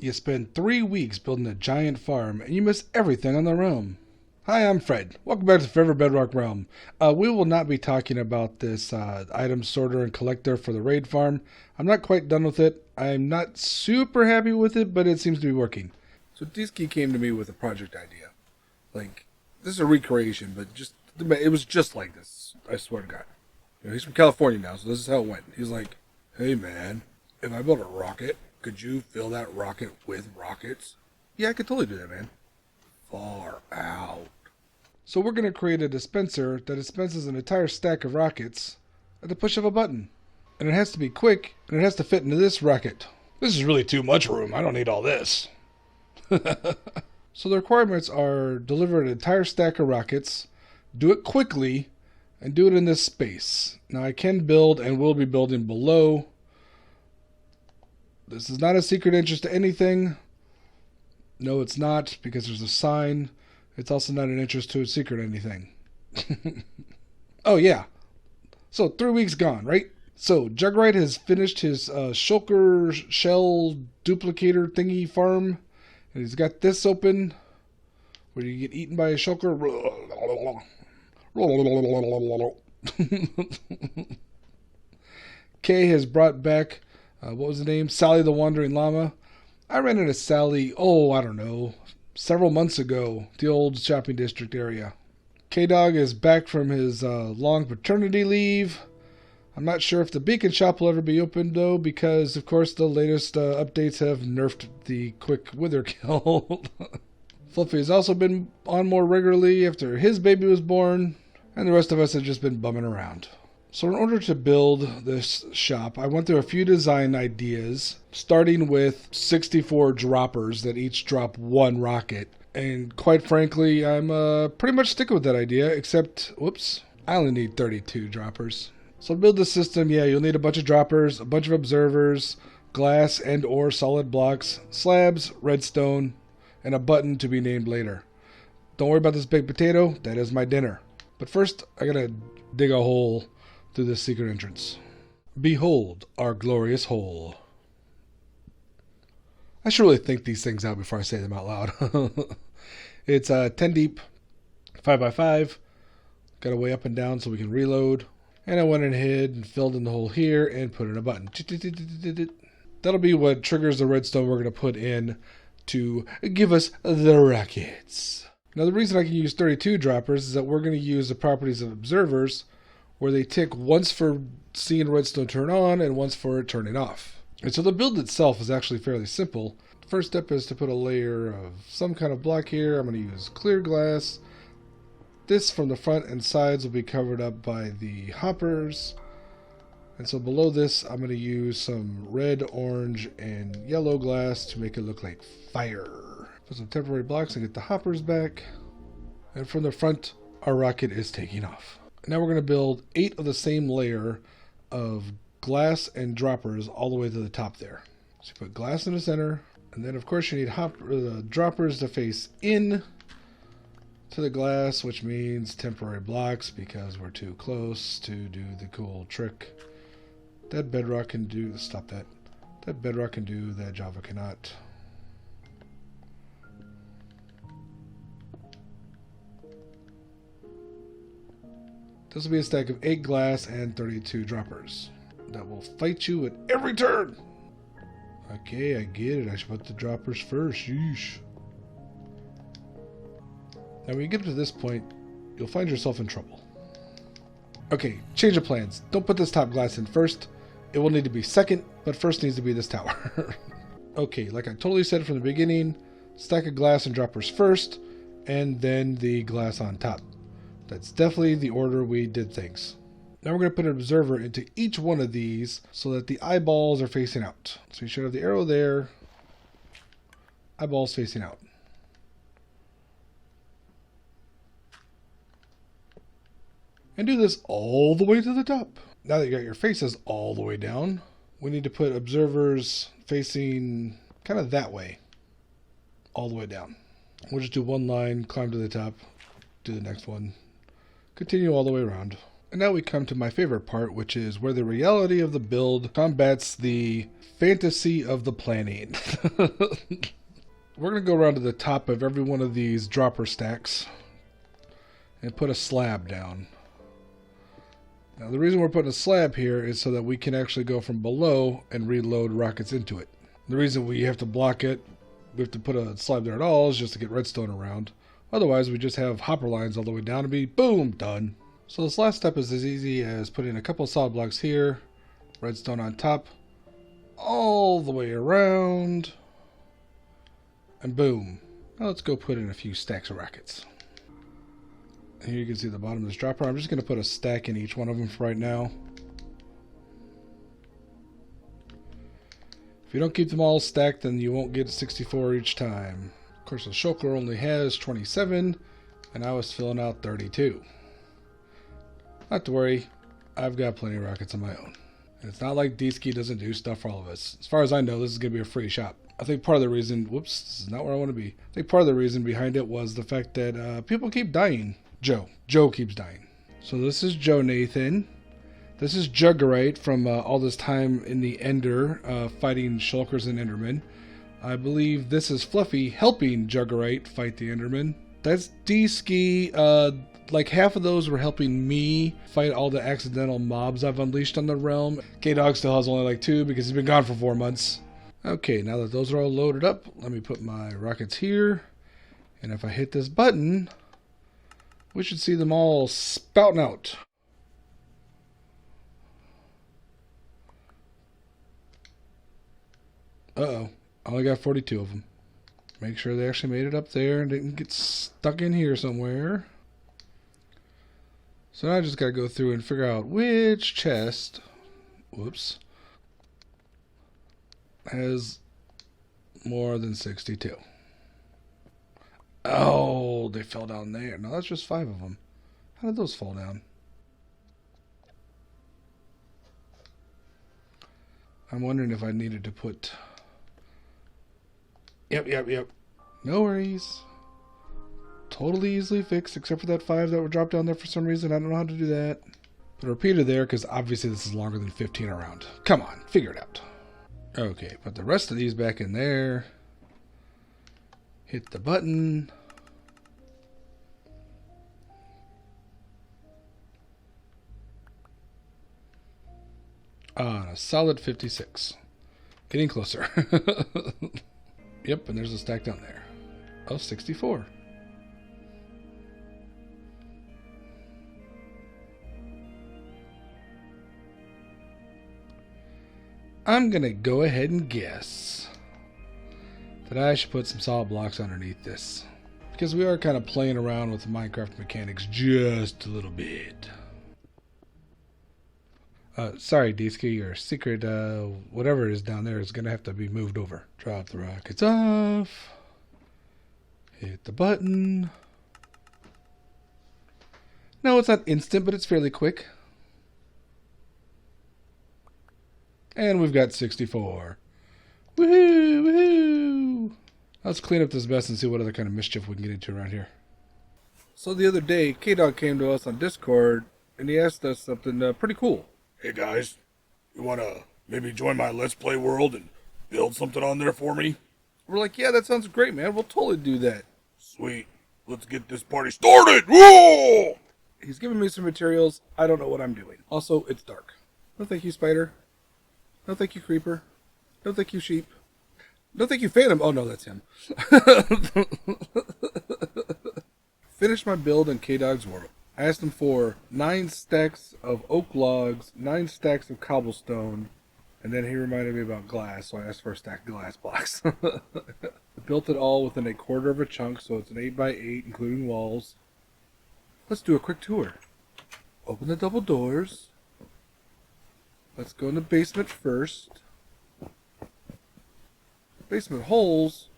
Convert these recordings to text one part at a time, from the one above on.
You spend 3 weeks building a giant farm, and you miss everything on the realm. Hi, I'm Fred. Welcome back to Forever Bedrock Realm. We will not be talking about this item sorter and collector for the raid farm. I'm not quite done with it. I'm not super happy with it, but it seems to be working. So Dski came to me with a project idea. Like, this is a recreation, but it was just like this. I swear to God. You know, he's from California now, so this is how it went. He's like, hey man, if I built a rocket, could you fill that rocket with rockets? Yeah, I could totally do that, man. Far out. So we're going to create a dispenser that dispenses an entire stack of rockets at the push of a button. And it has to be quick, and it has to fit into this rocket. This is really too much room. I don't need all this. So the requirements are deliver an entire stack of rockets, do it quickly, and do it in this space. Now I can build and will be building below. This is not a secret entrance to anything. No, it's not, because there's a sign. It's also not an entrance to a secret anything. Oh, yeah. So, 3 weeks gone, right? So, Jugrite has finished his shulker shell duplicator thingy farm. And he's got this open, where you get eaten by a shulker. Kay has brought back, what was the name? Sally the Wandering Llama. I ran into Sally, I don't know, several months ago, the old shopping district area. K-Dog is back from his long paternity leave. I'm not sure if the beacon shop will ever be open, though, because, of course, the latest updates have nerfed the quick wither kill. Fluffy has also been on more regularly after his baby was born, and the rest of us have just been bumming around. So in order to build this shop, I went through a few design ideas, starting with 64 droppers that each drop one rocket. And quite frankly, I'm pretty much sticking with that idea, except, I only need 32 droppers. So to build the system, you'll need a bunch of droppers, a bunch of observers, glass and or solid blocks, slabs, redstone, and a button to be named later. Don't worry about this baked potato, that is my dinner. But first, I gotta dig a hole through this secret entrance. Behold our glorious hole. I should really think these things out before I say them out loud. It's 10 deep, 5x5. Got a way up and down so we can reload. And I went ahead and filled in the hole here and put in a button. That'll be what triggers the redstone we're going to put in to give us the rockets. Now the reason I can use 32 droppers is that we're going to use the properties of observers, where they tick once for seeing redstone turn on and once for it turning off. And so the build itself is actually fairly simple. The first step is to put a layer of some kind of block here. I'm going to use clear glass. This from the front and sides will be covered up by the hoppers. And so below this, I'm going to use some red, orange, and yellow glass to make it look like fire. Put some temporary blocks and get the hoppers back. And from the front, our rocket is taking off. Now we're going to build 8 of the same layer of glass and droppers all the way to the top there. So you put glass in the center, and then of course you need droppers to face in to the glass, which means temporary blocks because we're too close to do the cool trick that Bedrock can do. Stop that. That Bedrock can do that Java cannot. This will be a stack of 8 glass and 32 droppers that will fight you at every turn. Okay, I get it. I should put the droppers first. Sheesh. Now when you get to this point, you'll find yourself in trouble. Okay, change of plans. Don't put this top glass in first. It will need to be second, but first needs to be this tower. Okay, like I totally said from the beginning, stack of glass and droppers first, and then the glass on top. That's definitely the order we did things. Now we're going to put an observer into each one of these so that the eyeballs are facing out. So you should have the arrow there, eyeballs facing out. And do this all the way to the top. Now that you got your faces all the way down, we need to put observers facing kind of that way, all the way down. We'll just do one line, climb to the top, do the next one, continue all the way around. And now we come to my favorite part, which is where the reality of the build combats the fantasy of the planning. We're going to go around to the top of every one of these dropper stacks and put a slab down. Now the reason we're putting a slab here is so that we can actually go from below and reload rockets into it. The reason we have to block it, we have to put a slab there at all, is just to get redstone around. Otherwise we just have hopper lines all the way down and be boom, done. So this last step is as easy as putting a couple of solid blocks here, redstone on top, all the way around, and boom. Now let's go put in a few stacks of rockets. Here you can see the bottom of this dropper. I'm just going to put a stack in each one of them for right now. If you don't keep them all stacked, then you won't get 64 each time. Of course, the shulker only has 27, and I was filling out 32. Not to worry, I've got plenty of rockets of my own. And it's not like Dski doesn't do stuff for all of us. As far as I know, this is going to be a free shop. I think part of the reason, whoops, this is not where I want to be. I think part of the reason behind it was the fact that people keep dying. Joe keeps dying. So this is Joe Nathan. This is Juggerite from all this time in the Ender, fighting shulkers and Endermen. I believe this is Fluffy helping Juggerite fight the Enderman. That's Dski. Like half of those were helping me fight all the accidental mobs I've unleashed on the realm. K-Dog still has only like 2 because he's been gone for 4 months. Okay, now that those are all loaded up, let me put my rockets here. And if I hit this button, we should see them all spouting out. Uh-oh. I only got 42 of them. Make sure they actually made it up there and didn't get stuck in here somewhere. So now I just got to go through and figure out which chest, whoops, has more than 62. Oh, they fell down there. No, that's just 5 of them. How did those fall down? I'm wondering if I needed to put... Yep. No worries. Totally easily fixed, except for that 5 that were dropped down there for some reason. I don't know how to do that. Put a repeater there, because obviously this is longer than 15 around. Come on, figure it out. Okay, put the rest of these back in there. Hit the button. On a solid 56. Getting closer. Yep, and there's a stack down there. Oh, 64. I'm going to go ahead and guess that I should put some solid blocks underneath this. Because we are kind of playing around with the Minecraft mechanics just a little bit. Sorry, Dski, your secret, whatever it is down there is going to have to be moved over. Drop the rockets off. Hit the button. No, it's not instant, but it's fairly quick. And we've got 64. Woohoo! Woohoo! Let's clean up this mess and see what other kind of mischief we can get into around here. So the other day, K-Dog came to us on Discord, and he asked us something pretty cool. Hey guys, you wanna maybe join my Let's Play world and build something on there for me? We're like, yeah, that sounds great, man. We'll totally do that. Sweet. Let's get this party started! Whoa! He's giving me some materials. I don't know what I'm doing. Also, it's dark. No thank you, Spider. No thank you, Creeper. No thank you, Sheep. No thank you, Phantom. Oh, no, that's him. Finished my build in K-Dog's world. I asked him for 9 stacks of oak logs, 9 stacks of cobblestone, and then he reminded me about glass, so I asked for a stack of glass blocks. I built it all within a quarter of a chunk, so it's an 8x8, including walls. Let's do a quick tour. Open the double doors. Let's go in the basement first. Basement holes?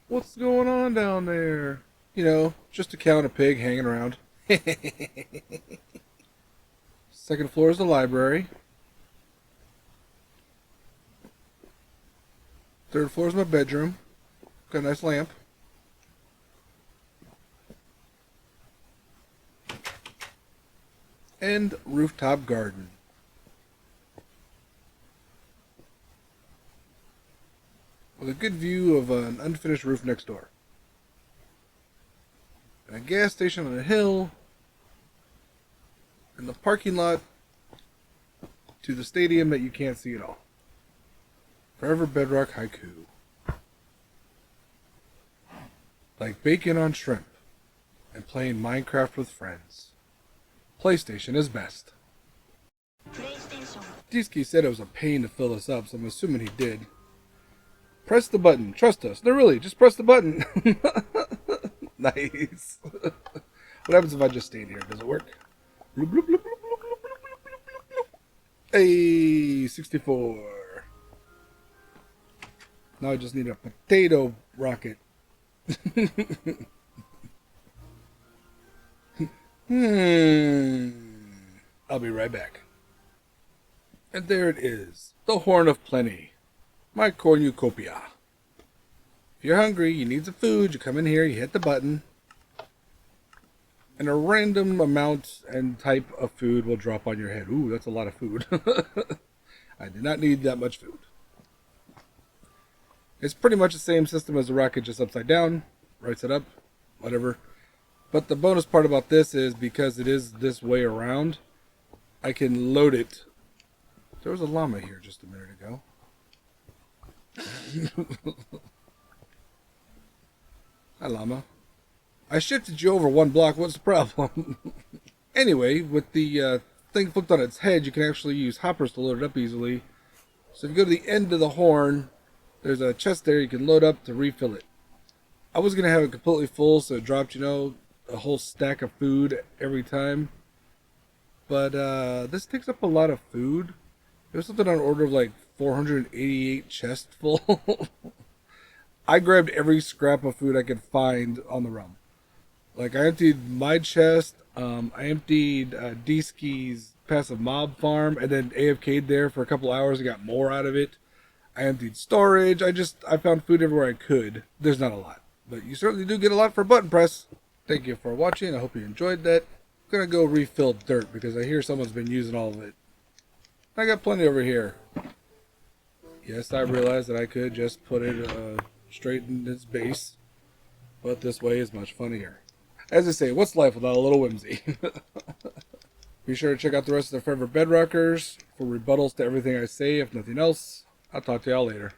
What's going on down there? You know, just a cow and a pig hanging around. Second floor is the library. Third floor is my bedroom. Got a nice lamp. and rooftop garden. With a good view of an unfinished roof next door. And a gas station on a hill. And the parking lot to the stadium that you can't see at all. Forever Bedrock haiku. Like bacon on shrimp and playing Minecraft with friends. PlayStation is best. Dski said it was a pain to fill this up, so I'm assuming he did. Press the button. Trust us. No, really, just press the button. Nice. What happens if I just stayed here? Does it work? Bloop, bloop, bloop, bloop, bloop, bloop, bloop, bloop. Hey, 64. Now I just need a potato rocket. I'll be right back. And there it is. The Horn of Plenty. My cornucopia. If you're hungry, you need some food, you come in here, you hit the button, and a random amount and type of food will drop on your head. Ooh, that's a lot of food. I did not need that much food. It's pretty much the same system as the rocket, just upside down, right side up, whatever. But the bonus part about this is because it is this way around, I can load it. There was a llama here just a minute ago. Hi, llama. I shifted you over one block. What's the problem? Anyway, with the thing flipped on its head, you can actually use hoppers to load it up easily. So if you go to the end of the horn, there's a chest there you can load up to refill it. I was going to have it completely full, so it dropped, a whole stack of food every time. But this takes up a lot of food. It was something on order of like 488 chests full. I grabbed every scrap of food I could find on the realm. Like, I emptied my chest, I emptied Dski's passive mob farm, and then AFK'd there for a couple hours and got more out of it. I emptied storage. I found food everywhere I could. There's not a lot, but you certainly do get a lot for a button press. Thank you for watching. I hope you enjoyed that. I'm going to go refill dirt because I hear someone's been using all of it. I got plenty over here. Yes, I realize that I could just put it straight in its base, but this way is much funnier. As I say, what's life without a little whimsy? Be sure to check out the rest of the Forever Bedrockers for rebuttals to everything I say, if nothing else. I'll talk to y'all later.